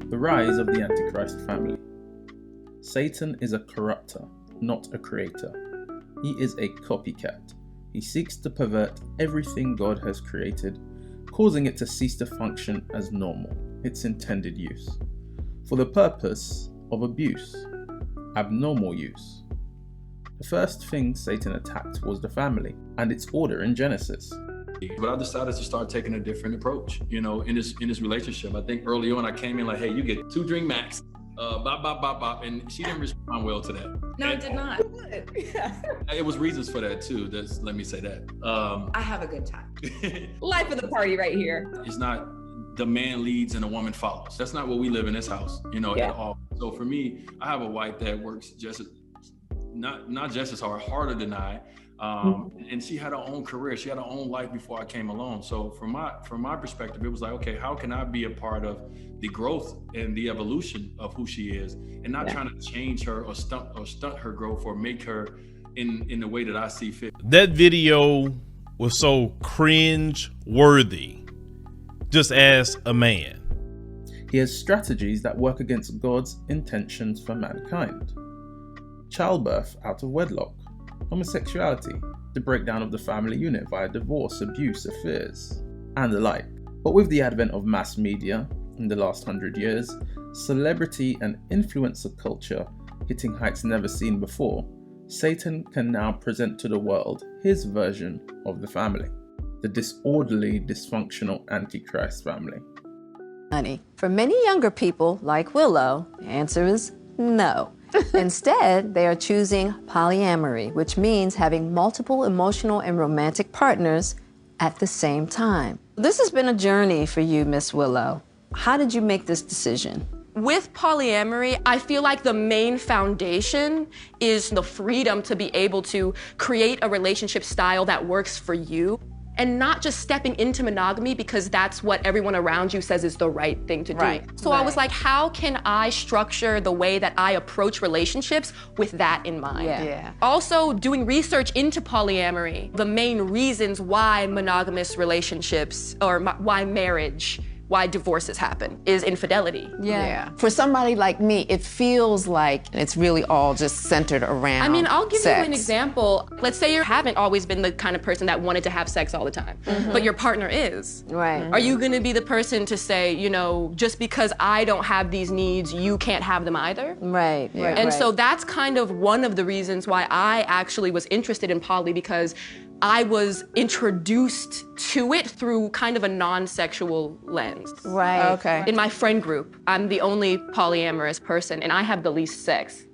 The rise of the Antichrist family. Satan is a corrupter, not a creator. He is a copycat. He seeks to pervert everything God has created, causing it to cease to function as normal, its intended use, for the purpose of abuse, abnormal use. The first thing Satan attacked was the family and its order in Genesis. But I decided to start taking a different approach, in this relationship. I think early on I came in like, hey, you get 2 drink max, bop, bop, bop, bop. And she didn't respond well to that. No, it did not. It was reasons for that too. Let me say that. I have a good time. Life of the party right here. It's not the man leads and the woman follows. That's not what we live in this house, at all. So for me, I have a wife that works not just as hard, harder than I. And she had her own career. She had her own life before I came along. So from my perspective, it was like, okay, how can I be a part of the growth and the evolution of who she is, and not trying to change her or stunt her growth or make her in the way that I see fit. That video was so cringe worthy. Just as a man. He has strategies that work against God's intentions for mankind. Childbirth out of wedlock. Homosexuality, the breakdown of the family unit via divorce, abuse, affairs, and the like. But with the advent of mass media in the last 100 years, celebrity and influencer culture hitting heights never seen before, Satan can now present to the world his version of the family, the disorderly, dysfunctional Antichrist family. Honey, for many younger people like Willow, the answer is no. Instead, they are choosing polyamory, which means having multiple emotional and romantic partners at the same time. This has been a journey for you, Miss Willow. How did you make this decision? With polyamory, I feel like the main foundation is the freedom to be able to create a relationship style that works for you, and not just stepping into monogamy because that's what everyone around you says is the right thing to do. Right. So I was like, how can I structure the way that I approach relationships with that in mind? Yeah. Also, doing research into polyamory, the main reasons why monogamous relationships or why marriage, why divorces happen is infidelity. Yeah. For somebody like me, it feels like it's really all just centered around I mean, I'll give sex. you an example. Let's say you haven't always been the kind of person that wanted to have sex all the time, but your partner is. Right. Are you gonna be the person to say, just because I don't have these needs, you can't have them either? Right. And so that's kind of one of the reasons why I actually was interested in poly, because I was introduced to it through kind of a non-sexual lens. Right. Okay. In my friend group, I'm the only polyamorous person, and I have the least sex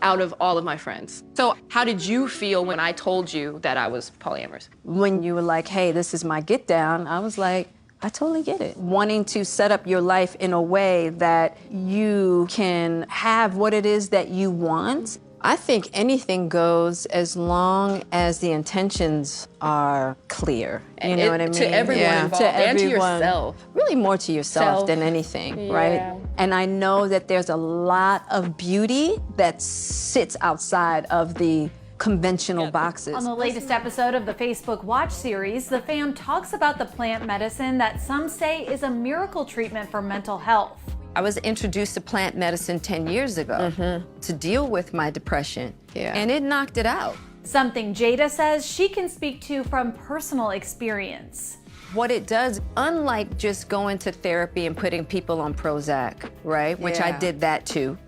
out of all of my friends. So how did you feel when I told you that I was polyamorous? When you were like, hey, this is my get down, I was like, I totally get it. Wanting to set up your life in a way that you can have what it is that you want. I think anything goes as long as the intentions are clear. You know what I mean? To everyone involved, to and to everyone. yourself. Really more to yourself Self. than anything, Yeah. right? And I know that there's a lot of beauty that sits outside of the conventional boxes. On the latest episode of the Facebook Watch series, the fam talks about the plant medicine that some say is a miracle treatment for mental health. I was introduced to plant medicine 10 years ago to deal with my depression, and it knocked it out. Something Jada says she can speak to from personal experience. What it does, unlike just going to therapy and putting people on Prozac, right? Which I did that too.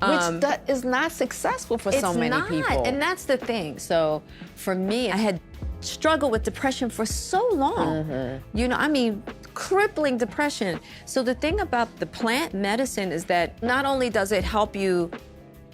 Which that is not successful for so many people. And that's the thing. So for me, I had struggled with depression for so long. Crippling depression. So the thing about the plant medicine is that not only does it help you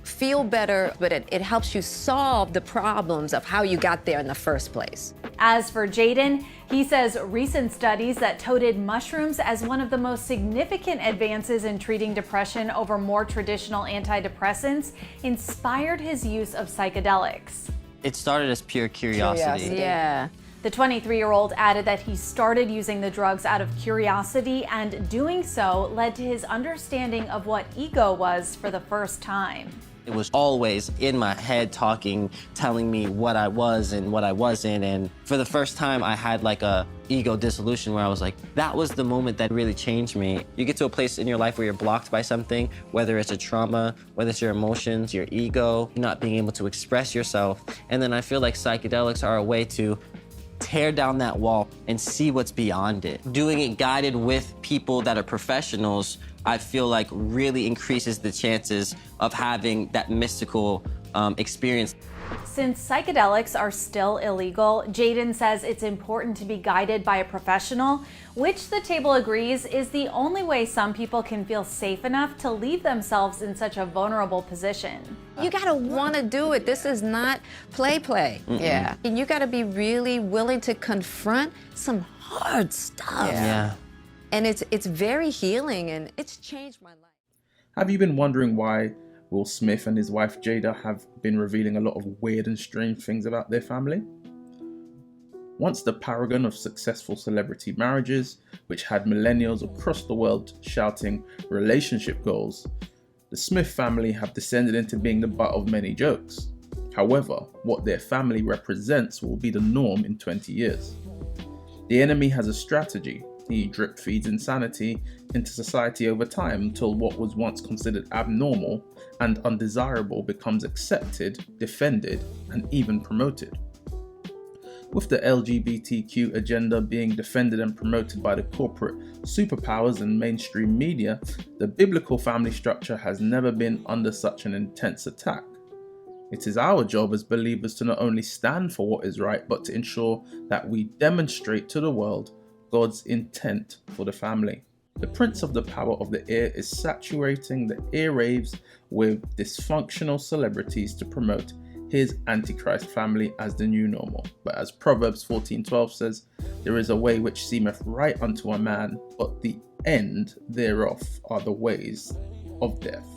feel better, but it helps you solve the problems of how you got there in the first place. As for Jaden, he says recent studies that touted mushrooms as one of the most significant advances in treating depression over more traditional antidepressants inspired his use of psychedelics. It started as pure curiosity. Yeah. The 23-year-old added that he started using the drugs out of curiosity, and doing so led to his understanding of what ego was for the first time. It was always in my head talking, telling me what I was and what I wasn't. And for the first time, I had like a ego dissolution where I was like, that was the moment that really changed me. You get to a place in your life where you're blocked by something, whether it's a trauma, whether it's your emotions, your ego, not being able to express yourself. And then I feel like psychedelics are a way to tear down that wall and see what's beyond it. Doing it guided with people that are professionals, I feel like really increases the chances of having that mystical experience. Since psychedelics are still illegal, Jaden says it's important to be guided by a professional, which the table agrees is the only way some people can feel safe enough to leave themselves in such a vulnerable position. You gotta wanna do it. This is not play. Yeah. And you gotta be really willing to confront some hard stuff. Yeah. And it's very healing, and it's changed my life. Have you been wondering why Will Smith and his wife Jada have been revealing a lot of weird and strange things about their family? Once the paragon of successful celebrity marriages, which had millennials across the world shouting relationship goals, the Smith family have descended into being the butt of many jokes. However, what their family represents will be the norm in 20 years. The enemy has a strategy. He drip feeds insanity into society over time until what was once considered abnormal and undesirable becomes accepted, defended, and even promoted. With the LGBTQ agenda being defended and promoted by the corporate superpowers and mainstream media, the biblical family structure has never been under such an intense attack. It is our job as believers to not only stand for what is right, but to ensure that we demonstrate to the world God's intent for the family. The prince of the power of the air is saturating the airwaves with dysfunctional celebrities to promote his Antichrist family as the new normal. But as Proverbs 14:12 says, there is a way which seemeth right unto a man, but the end thereof are the ways of death.